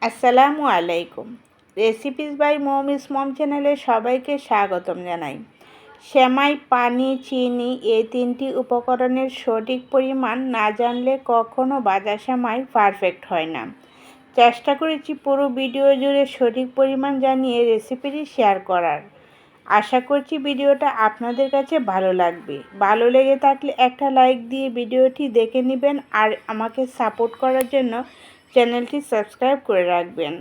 আসসালামু আলাইকুম। Recipes by মমিস মম চ্যানেলে সবাইকে স্বাগতম জানাই। সেমাই, পানি, চিনি এই তিনটি উপকরণের সঠিক পরিমাণ না জানলে কখনো ভাজা সেমাই পারফেক্ট হয় না। চেষ্টা করেছি পুরো ভিডিও জুড়ে সঠিক পরিমাণ জানিয়ে রেসিপিটি শেয়ার করার। আশা করছি ভিডিওটা আপনাদের কাছে ভালো লাগবে। ভালো লেগে থাকলে একটা লাইক দিয়ে ভিডিওটি দেখে নেবেন আর আমাকে সাপোর্ট করার জন্য চ্যানেলটি সাবস্ক্রাইব করে রাখবেন।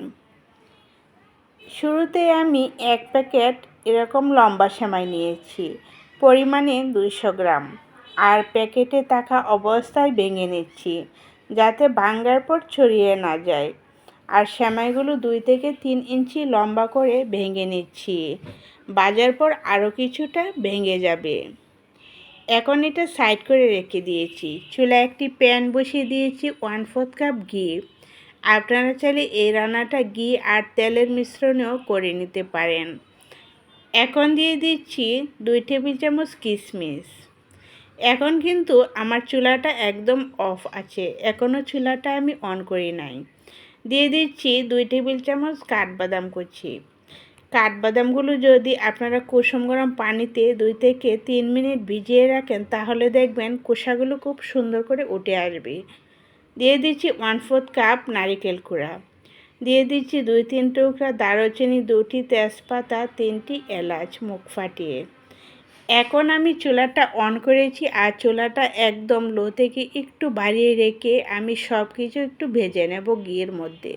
শুরুতে আমি 1 প্যাকেট এরকম লম্বা সেমাই নিয়েছি, পরিমাণে 200 গ্রাম, আর প্যাকেটে থাকা অবস্থায় ভেঙে নিচ্ছি যাতে ভাঙার পর ছড়িয়ে না যায়। আর সেমাইগুলো 2 থেকে 3 ইঞ্চি লম্বা করে ভেঙে নিচ্ছি। ভাজার পর আরও কিছুটা ভেঙে যাবে। এখন এটা সাইড করে রেখে দিয়েছি। চুলায় একটি প্যান বসিয়ে দিয়েছি 1/4 কাপ ঘি। আপনারা চাইলে এই রান্নাটা ঘি আর তেলের মিশ্রণেও করে নিতে পারেন। এখন দিয়ে দিচ্ছি 2 টেবিল চামচ কিশমিশ। এখন কিন্তু আমার চুলাটা একদম অফ আছে, এখনও চুলাটা আমি অন করি নাই। দিয়ে দিচ্ছি 2 টেবিল চামচ কাঠবাদাম কুচি। কাঠবাদামগুলো যদি আপনারা কুসুম গরম পানিতে 2 থেকে 3 মিনিট ভিজিয়ে রাখেন তাহলে দেখবেন খোসাগুলো খুব সুন্দর করে উঠে আসবে। দিয়ে দিচ্ছি 1/4 কাপ নারকেল কুড়া। দিয়ে দিচ্ছি 2-3 টুকরা দারুচিনি, 2টি তেজপাতা, 3টি এলাচ মুখ ফাটিয়ে। এখন আমি চুলাটা অন করেছি আর চুলাটা একদম লো থেকে একটু বাড়িয়ে রেখে আমি সব কিছু একটু ভেজে নেব ঘিয়ের মধ্যে।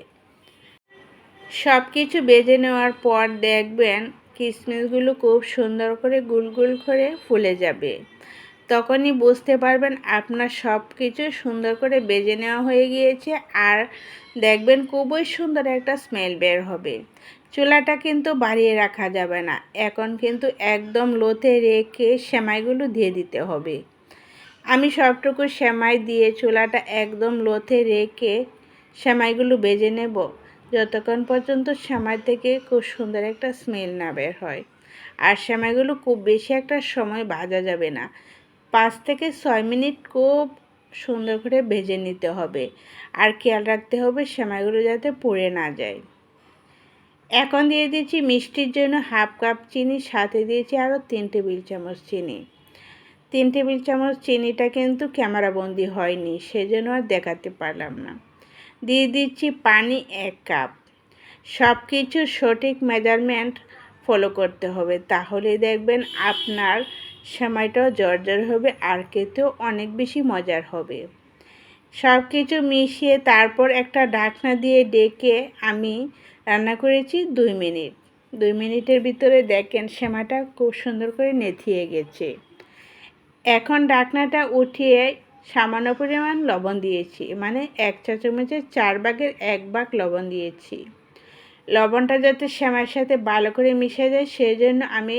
সব কিছু ভেজে নেওয়ার পর দেখবেন কিশমিশগুলো খুব সুন্দর করে গুল গুল করে ফুলে যাবে। তখনই বুঝতে পারবেন আপনার সব কিছু সুন্দর করে ভেজে নেওয়া হয়ে গিয়েছে, আর দেখবেন খুবই সুন্দর একটা স্মেল বের হবে। চুলাটা কিন্তু বাড়িয়ে রাখা যাবে না, এখন কিন্তু একদম লোতে রেখে সেমাইগুলো দিয়ে দিতে হবে। আমি সবটুকু সেমাই দিয়ে চুলাটা একদম লোতে রেখে সেমাইগুলো ভেজে নেব যতক্ষণ পর্যন্ত সেমাই থেকে খুব সুন্দর একটা স্মেল না বের হয়। আর সেমাইগুলো খুব বেশি একটা সময় ভাজা যাবে না, 5 থেকে 6 মিনিট খুব সুন্দর করে ভেজে নিতে হবে। আর খেয়াল রাখতে হবে সেমাইগুলো যাতে পুড়ে না যায়। এখন দিয়ে দিচ্ছি মিষ্টির জন্য 1/2 কাপ চিনি, সাথে দিয়েছি আরও 3 টেবিল চামচ চিনি। 3 টেবিল চামচ চিনিটা কিন্তু ক্যামেরাবন্দি হয়নি, সেজন্য আর দেখাতে পারলাম না। দিয়ে দিচ্ছি পানি 1 কাপ। সব কিছু সঠিক মেজারমেন্ট ফলো করতে হবে, তাহলে দেখবেন আপনার সেমাইটাও জর্জর হবে আর খেতেও অনেক বেশি মজার হবে। সব কিছু মিশিয়ে তারপর একটা ঢাকনা দিয়ে ডেকে আমি রান্না করেছি 2 মিনিট। 2 মিনিটের ভিতরে দেখেন সেমাইটা খুব সুন্দর করে নেতিয়ে গেছে। এখন ঢাকনাটা উঠিয়ে সামান্য পরিমাণ লবণ দিয়েছি, মানে 1 চা চামচের 4 ভাগের 1 ভাগ লবণ দিয়েছি। লবণটা যাতে সেমাইয়ের সাথে ভালো করে মিশে যায় সেই জন্য আমি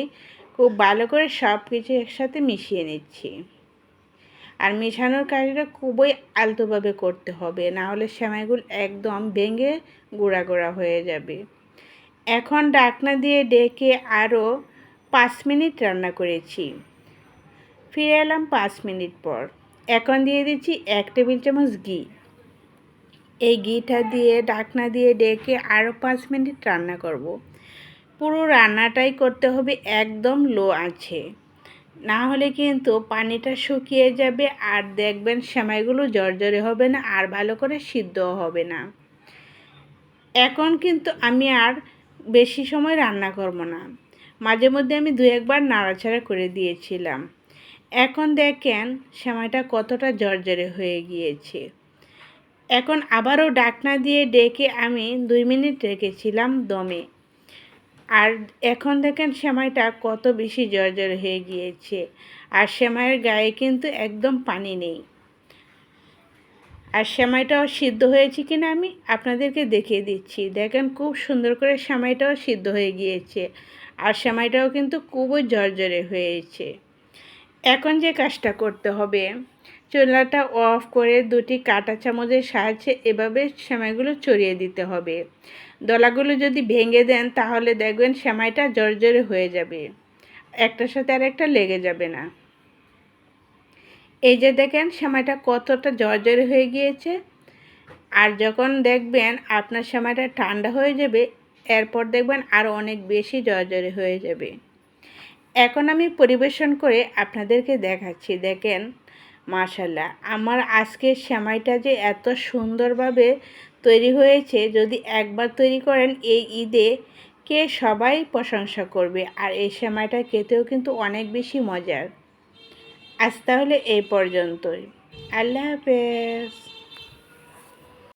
খুব ভালো করে সব কিছু একসাথে মিশিয়ে নিচ্ছি। আর মেশানোর কাজটা খুবই আলতোভাবে করতে হবে, না হলে সেমাইগুলো একদম ভেঙে গুঁড়া গুঁড়া হয়ে যাবে। এখন ঢাকনা দিয়ে ডেকে আরও 5 মিনিট রান্না করেছি। ফিরে এলাম 5 মিনিট পর। এখন দিয়ে দিচ্ছি 1 টেবিল চামচ ঘি। এই ঘিটা দিয়ে ঢাকনা দিয়ে ডেকে আরও 5 মিনিট রান্না করব। পুরো রান্নাটাই করতে হবে একদম লো আঁচে, না হলে কিন্তু পানিটা শুকিয়ে যাবে আর দেখবেন সেমাইগুলো জর্জরে হবে না আর ভালো করে সিদ্ধও হবে না। এখন কিন্তু আমি আর বেশি সময় রান্না করব না, মাঝে মধ্যে আমি 2-1 বার নাড়াচাড়া করে দিয়েছিলাম। এখন দেখেন সেমাইটা কতটা জর্জরে হয়ে গিয়েছে। এখন আবারও ঢাকনা দিয়ে ডেকে আমি 2 মিনিট রেখেছিলাম দমে। আর এখন দেখেন সেমাইটা কত বেশি জর্জরে হয়ে গিয়েছে, আর সেমাইয়ের গায়ে কিন্তু একদম পানি নেই। আর সেমাইটাও সিদ্ধ হয়েছে কিনা আমি আপনাদেরকে দেখিয়ে দিচ্ছি। দেখেন খুব সুন্দর করে সেমাইটাও সিদ্ধ হয়ে গিয়েছে, আর সেমাইটাও কিন্তু খুবই জর্জরে হয়েছে। এখন যে কাজটা করতে হবে, চুলাটা অফ করে 2টি কাঁটা চামচের সাহায্যে এভাবে সেমাইগুলো ছড়িয়ে দিতে হবে। দলাগুলো যদি ভেঙে দেন তাহলে দেখবেন সেমাইটা জর্জরে হয়ে যাবে, একটার সাথে আরেকটা লেগে যাবে না। এই যে দেখেন সেমাইটা কতটা জর্জরে হয়ে গিয়েছে। আর যখন দেখবেন আপনার সেমাইটা ঠান্ডা হয়ে যাবে, এরপর দেখবেন আরও অনেক বেশি জর্জরে হয়ে যাবে। এখন আমি পরিবেশন করে আপনাদেরকে দেখাচ্ছি। দেখেন মাশাআল্লাহ, আমার আজকের সেমাইটা যে এত সুন্দরভাবে তৈরি হয়েছে, যদি একবার তৈরি করেন এই ঈদে কে সবাই প্রশংসা করবে। আর এই সেমাইটা খেতেও কিন্তু অনেক বেশি মজার। আজ তাহলে এই পর্যন্তই। আল্লাহ হাফেজ।